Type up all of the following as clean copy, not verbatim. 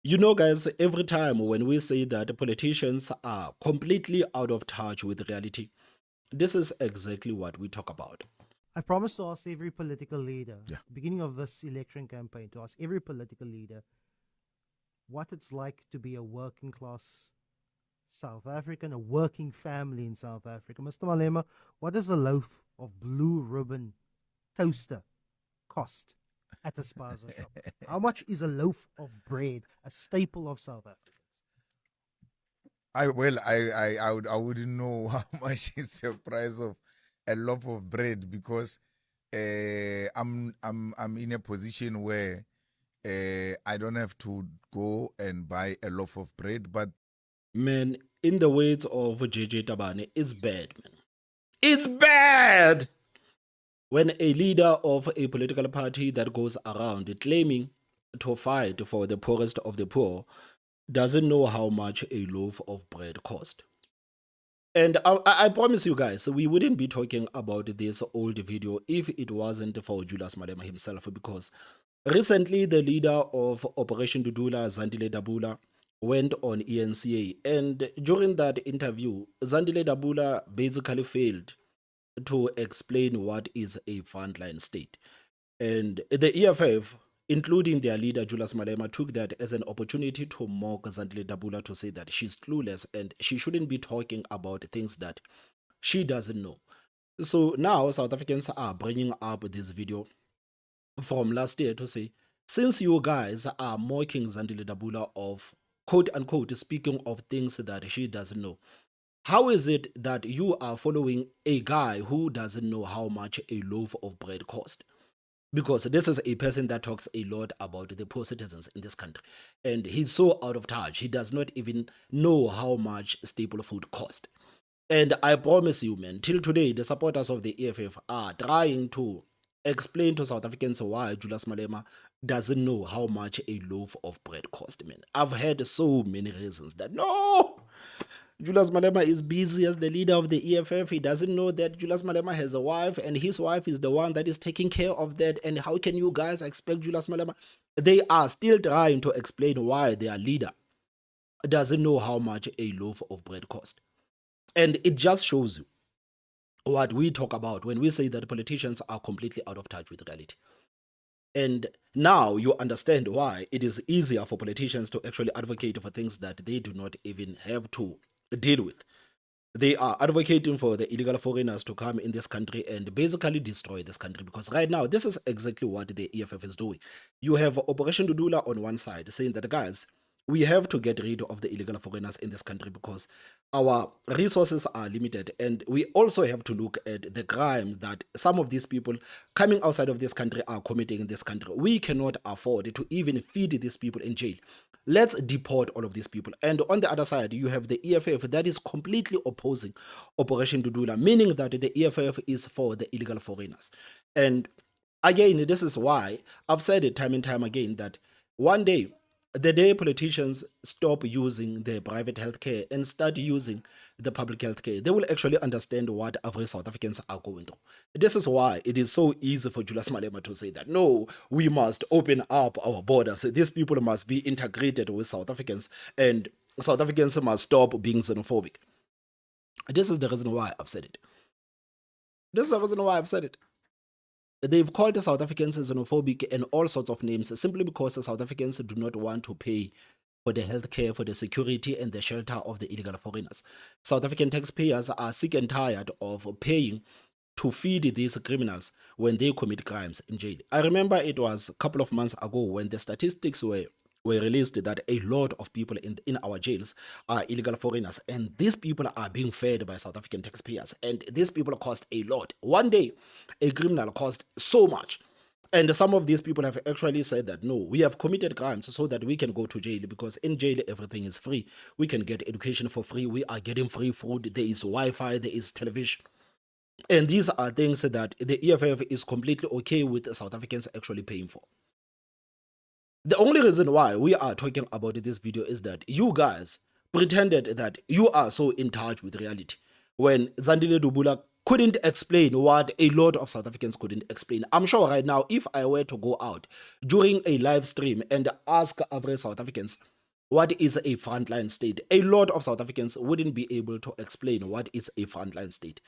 You know, guys, every time when we say that politicians are completely out of touch with reality, this is exactly what we talk about. I promised to ask every political leader, Yeah. beginning of this election campaign, to ask every political leader what it's like to be a working class South African, a working family in South Africa. Mr. Malema, what does a loaf of blue ribbon toaster cost at a spaza shop? How much is a loaf of bread, a staple of South Africans? I wouldn't know how much is the price of a loaf of bread because I'm in a position where I don't have to go and buy a loaf of bread, but Man, in the words of JJ Tabane, it's bad, man. It's bad when a leader of a political party that goes around claiming to fight for the poorest of the poor doesn't know how much a loaf of bread costs. And I promise you guys, we wouldn't be talking about this old video if it wasn't for Julius Malema himself, because recently the leader of Operation Dudula, Zandile Dabula, went on ENCA. And during that interview, Zandile Dabula basically failed to explain what is a frontline state. And the EFF, including their leader Julius Malema, took that as an opportunity to mock Zandile Dabula, to say that she's clueless and she shouldn't be talking about things that she doesn't know. So now South Africans are bringing up this video from last year to say, since you guys are mocking Zandile Dabula of quote unquote speaking of things that she doesn't know, how is it that you are following a guy who doesn't know how much a loaf of bread costs? Because this is a person that talks a lot about the poor citizens in this country. And he's so out of touch. He does not even know how much staple food costs. And I promise you, man, till today, the supporters of the EFF are trying to explain to South Africans why Julius Malema doesn't know how much a loaf of bread costs, man. I've heard so many reasons that, no, Julius Malema is busy as the leader of the EFF. He doesn't know that Julius Malema has a wife and his wife is the one that is taking care of that. And how can you guys expect Julius Malema? They are still trying to explain why their leader doesn't know how much a loaf of bread costs. And it just shows you what we talk about when we say that politicians are completely out of touch with reality. And now you understand why it is easier for politicians to actually advocate for things that they do not even have to deal with. They are advocating for the illegal foreigners to come in this country and basically destroy this country, because right now this is exactly what the EFF is doing. You have Operation Dudula on one side saying that, guys, we have to get rid of the illegal foreigners in this country because our resources are limited, and we also have to look at the crime that some of these people coming outside of this country are committing in this country. We cannot afford to even feed these people in jail. Let's deport all of these people. And on the other side, you have the EFF that is completely opposing Operation Dudula, meaning that the EFF is for the illegal foreigners. And again, this is why I've said it time and time again that one day, the day politicians stop using the private healthcare and start using the public healthcare, they will actually understand what average South Africans are going through. This is why it is so easy for Julius Malema to say that, no, we must open up our borders. These people must be integrated with South Africans, and South Africans must stop being xenophobic. This is the reason why I've said it. This is the reason why I've said it. They've called the South Africans xenophobic and all sorts of names simply because the South Africans do not want to pay for the healthcare, for the security and the shelter of the illegal foreigners. South African taxpayers are sick and tired of paying to feed these criminals when they commit crimes in jail. I remember it was a couple of months ago when the statistics were released that a lot of people in our jails are illegal foreigners, and these people are being fed by South African taxpayers, and these people cost a lot. One day, a criminal cost so much. And some of these people have actually said that, no, we have committed crimes so that we can go to jail, because in jail everything is free. We can get education for free. We are getting free food. There is Wi-Fi. There is television. And these are things that the EFF is completely okay with South Africans actually paying for. The only reason why we are talking about this video is that you guys pretended that you are so in touch with reality when Zandile Dubula couldn't explain what a lot of South Africans couldn't explain. I'm sure right now, if I were to go out during a live stream and ask average South Africans What is a frontline state? A lot of South Africans wouldn't be able to explain what is a frontline state.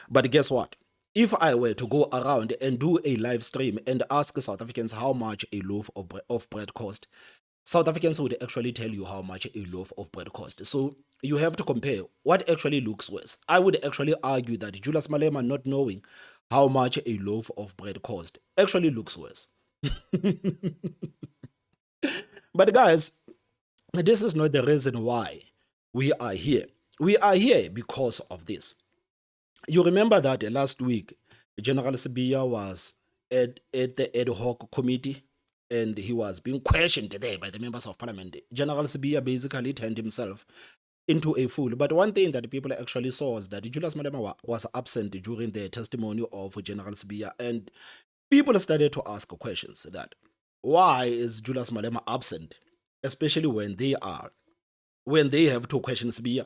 But guess what? If I were to go around and do a live stream and ask South Africans how much a loaf of bread cost, South Africans would actually tell you how much a loaf of bread cost. So you have to compare what actually looks worse. I would actually argue that Julius Malema not knowing how much a loaf of bread cost actually looks worse. But guys, this is not the reason why we are here. We are here because of this. You remember that last week, General Sibiya was at the ad hoc committee and he was being questioned there by the members of parliament. General Sibiya basically turned himself into a fool. But one thing that people actually saw was that Julius Malema was absent during the testimony of General Sibiya, and people started to ask questions that why is Julius Malema absent, especially when they have to question Sibiya.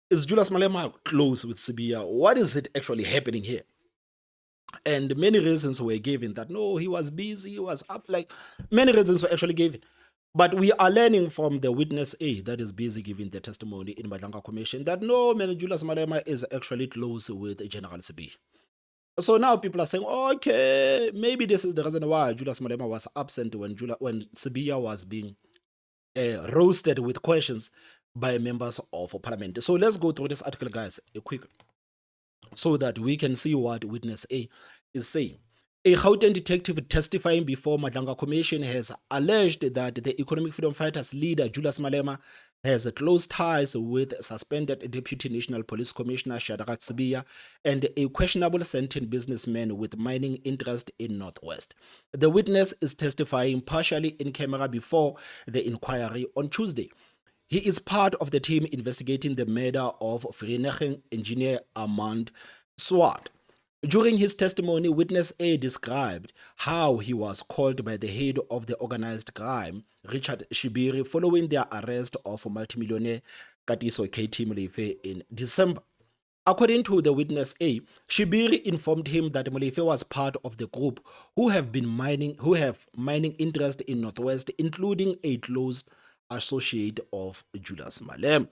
Is Julius Malema close with Sibiya? What is it actually happening here? And many reasons were given that no, he was busy, he was up, like many reasons were actually given. But we are learning from the witness A that is busy giving the testimony in Madlanga Commission that no, man, Julius Malema is actually close with General Sibiya. So now people are saying, okay, maybe this is the reason why Julius Malema was absent when Sibiya was being roasted with questions by members of parliament. So let's go through this article, guys, quick, so that we can see what witness A is saying. A Gauteng detective testifying before Madlanga Commission has alleged that the Economic Freedom Fighters leader Julius Malema has close ties with suspended Deputy National Police Commissioner Shadrack Sibiya and a questionable certain businessman with mining interest in Northwest. The witness is testifying partially in camera before the inquiry on Tuesday. He is part of the team investigating the murder of Vereniging engineer Armand Swart. During his testimony, witness A described how he was called by the head of the organized crime, Richard Shibiri, following their arrest of multimillionaire Katiso KT Molefe in December. According to the witness A, Shibiri informed him that Molefe was part of the group who have mining interest in Northwest, including a close associate of Julius Malema.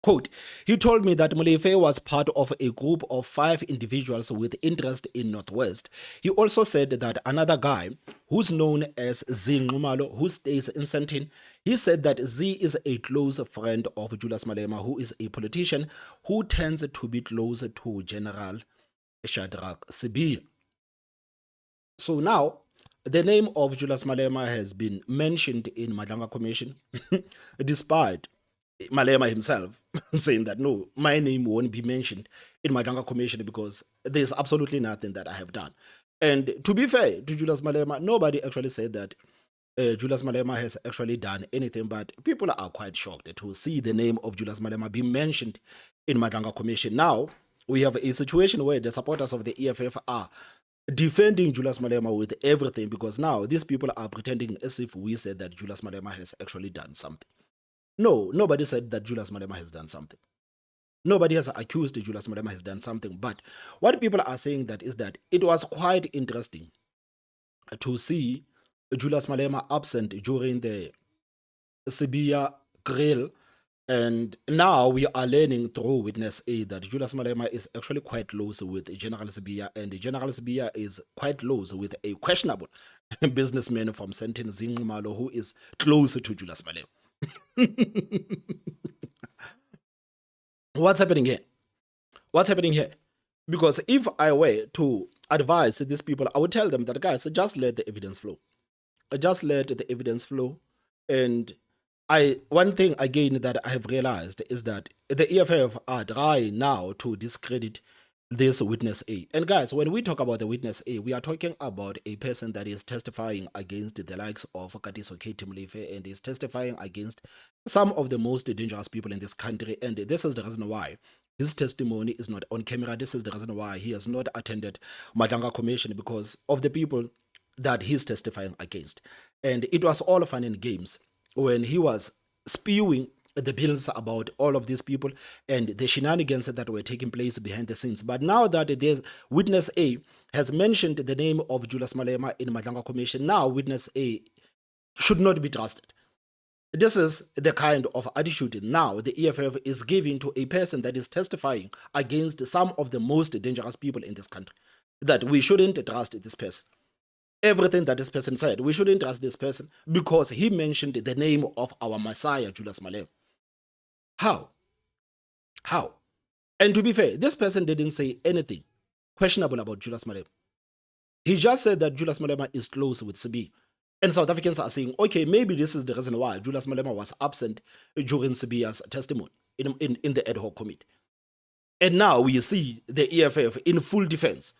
Quote, he told me that Molefe was part of a group of 5 individuals with interest in Northwest. He also said that another guy, who's known as Z Ngumalo, who stays in Sentin, he said that Z is a close friend of Julius Malema, who is a politician who tends to be close to General Shadrack Sibiya. So now, the name of Julius Malema has been mentioned in Madlanga Commission, despite Malema himself saying that no, my name won't be mentioned in Madlanga Commission because there's absolutely nothing that I have done. And to be fair to Julius Malema, nobody actually said that Julius Malema has actually done anything, but people are quite shocked to see the name of Julius Malema being mentioned in Madlanga Commission. Now, we have a situation where the supporters of the EFF are defending Julius Malema with everything because now these people are pretending as if we said that Julius Malema has actually done something. No, nobody said that Julius Malema has done something. Nobody has accused Julius Malema has done something. But what people are saying that is that it was quite interesting to see Julius Malema absent during the Sibiya grill. And now we are learning through witness A that Julius Malema is actually quite close with General Sibiya, and General Sibiya is quite close with a questionable businessman from Sentin Zingumalo who is closer to Julius Malema. What's happening here? What's happening here? Because if I were to advise these people, I would tell them that, guys, just let the evidence flow. Just let the evidence flow. And one thing again that I have realized is that the EFF are trying now to discredit this witness A. And guys, when we talk about the witness A, we are talking about a person that is testifying against the likes of Katiso KT Molefe and is testifying against some of the most dangerous people in this country. And this is the reason why his testimony is not on camera. This is the reason why he has not attended Madlanga Commission, because of the people that he's testifying against. And it was all fun and games when he was spewing the bills about all of these people and the shenanigans that were taking place behind the scenes. But now that there's witness A has mentioned the name of Julius Malema in Madlanga Commission, now witness A should not be trusted. This is the kind of attitude now the EFF is giving to a person that is testifying against some of the most dangerous people in this country. That we shouldn't trust this person. Everything that this person said, we shouldn't trust this person because he mentioned the name of our Messiah, Julius Malema. How? How? And to be fair, this person didn't say anything questionable about Julius Malema. He just said that Julius Malema is close with Sibiya. And South Africans are saying, okay, maybe this is the reason why Julius Malema was absent during Sibiya's testimony in the ad hoc committee. And now we see the EFF in full defense.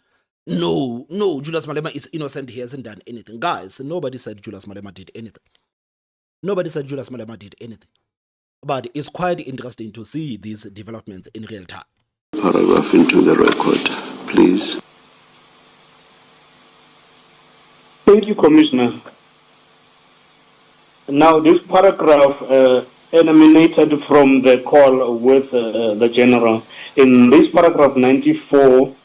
No, Julius Malema is innocent. He hasn't done anything. Guys, nobody said Julius Malema did anything. Nobody said Julius Malema did anything. But it's quite interesting to see these developments in real time. Paragraph into the record, please. Thank you, Commissioner. Now, this paragraph emanated from the call with the General. In this paragraph 94,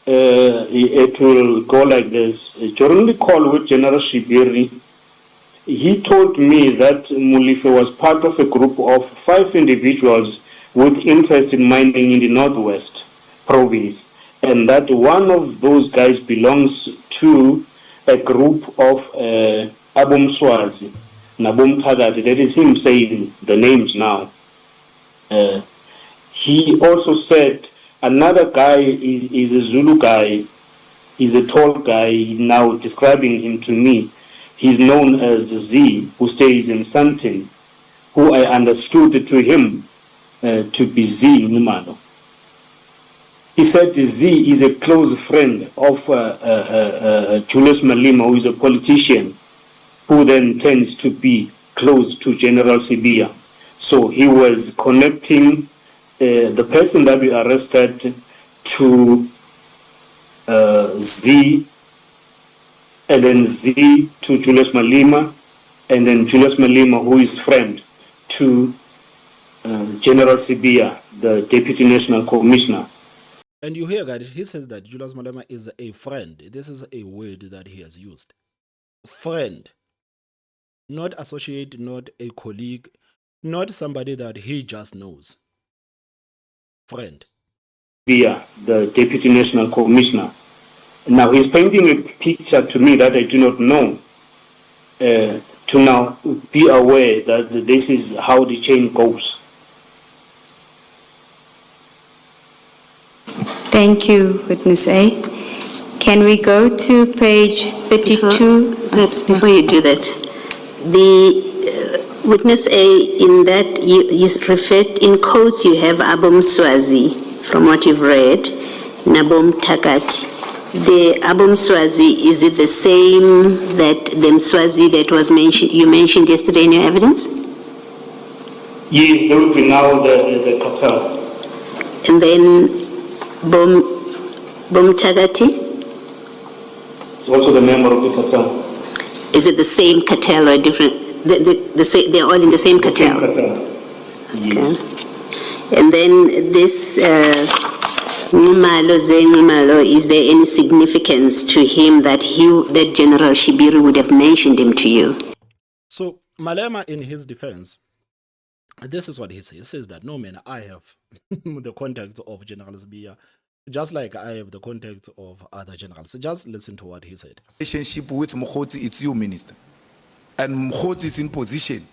it will go like this. During the call with General Shibiri, he told me that Molefe was part of a group of 5 individuals with interest in mining in the Northwest province, and that one of those guys belongs to a group of Abomswazi, Nabom Tagati. That is him saying the names now. He also said another guy is a Zulu guy, he's a tall guy, now describing him to me. He's known as Z, who stays in Sandton, who I understood to him to be Z Numalo. He said Z is a close friend of Julius Malema, who is a politician, who then tends to be close to General Sibiya. So he was connecting the person that we arrested to Z, and then Z to Julius Malema, and then Julius Malema, who is friend to General Sibiya, the Deputy National Commissioner. And you hear that he says that Julius Malema is a friend. This is a word that he has used. Friend. Not associate, not a colleague, not somebody that he just knows. Friend. Sibiya, the Deputy National Commissioner. Now he's painting a picture to me that I do not know. To now be aware that this is how the chain goes. Thank you, Witness A. Can we go to page 32? Perhaps before you do that, the Witness A, in that you referred, in quotes, you have Abom Swazi, from what you've read, Nabom Takat. The Abom Swazi, is it the same that the Mswazi that was you mentioned yesterday in your evidence? Yes, there will be now the cartel. And then Bom Tagati? It's also the member of the cartel. Is it the same cartel or different? They're all in the same cartel? The same cartel, yes. Okay. And then this Ngumalo, Zengumalo, is there any significance to him that that General Shibiri would have mentioned him to you? So Malema, in his defense, this is what he says. He says that, no, man, I have the contact of General Sibiya, just like I have the contact of other generals. So just listen to what he said. Relationship with Mkhotsi, it's you, Minister. And Mkhotsi is in position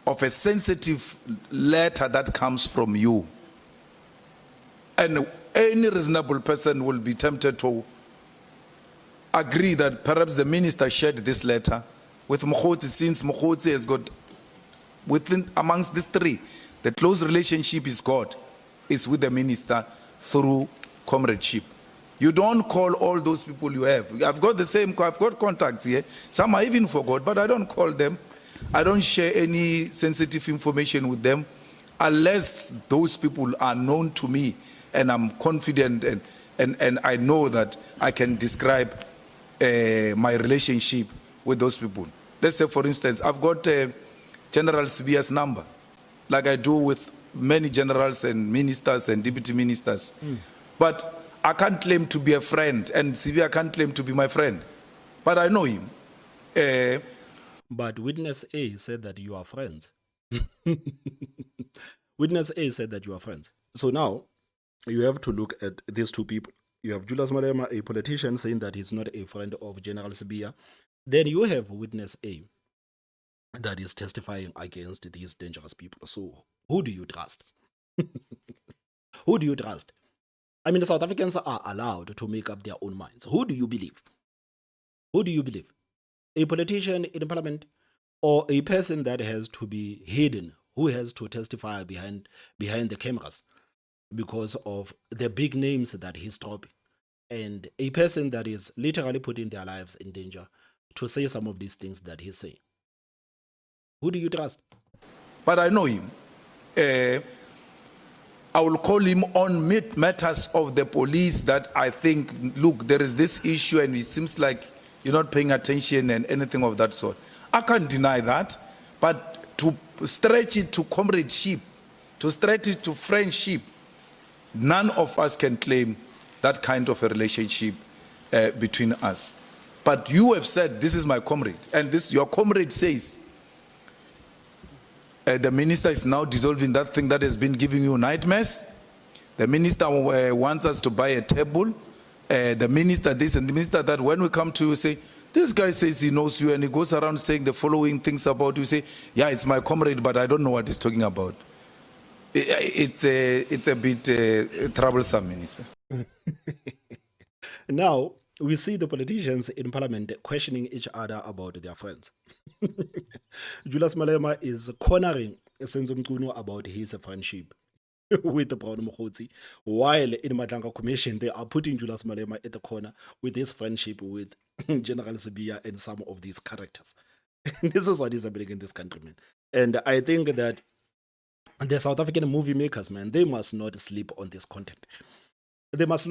of a sensitive letter that comes from you. And any reasonable person will be tempted to agree that perhaps the minister shared this letter with Mkhotsi, since Mkhotsi has got, amongst these 3, the close relationship is with the minister through comradeship. You don't call all those people you have. I've got contacts here. Some I even forgot, but I don't call them. I don't share any sensitive information with them unless those people are known to me and I'm confident and I know that I can describe my relationship with those people. Let's say, for instance, I've got General Sibiya's number, like I do with many generals and ministers and deputy ministers. But I can't claim to be a friend, and Sibiya can't claim to be my friend. But I know him. But witness A said that you are friends. Witness A said that you are friends. So now you have to look at these two people. You have Julius Malema, a politician, saying that he's not a friend of General Sibiya. Then you have witness A that is testifying against these dangerous people. So who do you trust? Who do you trust? I mean, the South Africans are allowed to make up their own minds. Who do you believe? Who do you believe? A politician in parliament or a person that has to be hidden, who has to testify behind the cameras because of the big names that he's dropping, and a person that is literally putting their lives in danger to say some of these things that he's saying? Who do you trust? But I know him. I will call him on matters of the police that I think, look, there is this issue and it seems like you're not paying attention and anything of that sort. I can't deny that, but to stretch it to comradeship, to stretch it to friendship, none of us can claim that kind of a relationship between us. But you have said, this is my comrade, and this your comrade says, the minister is now dissolving that thing that has been giving you nightmares. The minister wants us to buy a table. The minister this and the minister that. When we come to you, say, this guy says he knows you, and he goes around saying the following things about you. Say, yeah, it's my comrade, but I don't know what he's talking about. It's a bit troublesome, Minister. Now, we see the politicians in parliament questioning each other about their friends. Julius Malema is cornering Senzo Mchunu about his friendship with the Brown Mokgotsi, while in Madlanga Commission, they are putting Julius Malema at the corner with his friendship with General Sibiya and some of these characters. This is what is happening in this country, man. And I think that the South African movie makers, man, they must not sleep on this content. They must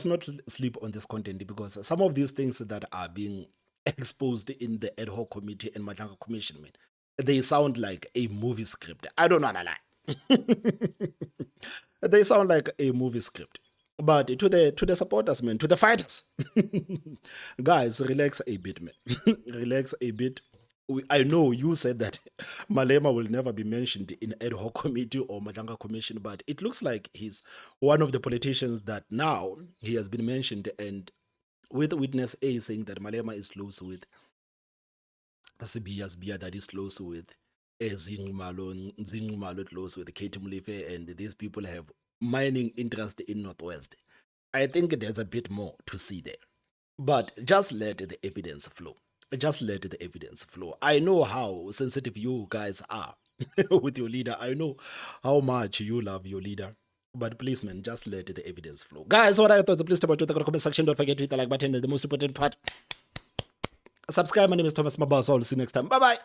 not sleep on this content, because some of these things that are being exposed in the ad hoc committee and Madlanga Commission, man, they sound like a movie script. I don't want to lie. They sound like a movie script. But to the supporters, man, to the fighters, guys, relax a bit, man. Relax a bit. I know you said that Malema will never be mentioned in ad hoc committee or Madlanga Commission, but it looks like he's one of the politicians that now he has been mentioned, and with witness A saying that Malema is close with Sibiya that is close with Zingumalo close with Katie Mulefe, and these people have mining interest in Northwest. I think there's a bit more to see there. But just let the evidence flow. Just let the evidence flow. I know how sensitive you guys are with your leader. I know how much you love your leader. But please, man, just let the evidence flow. Guys, what I thought, please tell about the comment section. Don't forget to hit the like button. The most important part. Subscribe. My name is Thomas Mabas. I'll see you next time. Bye-bye.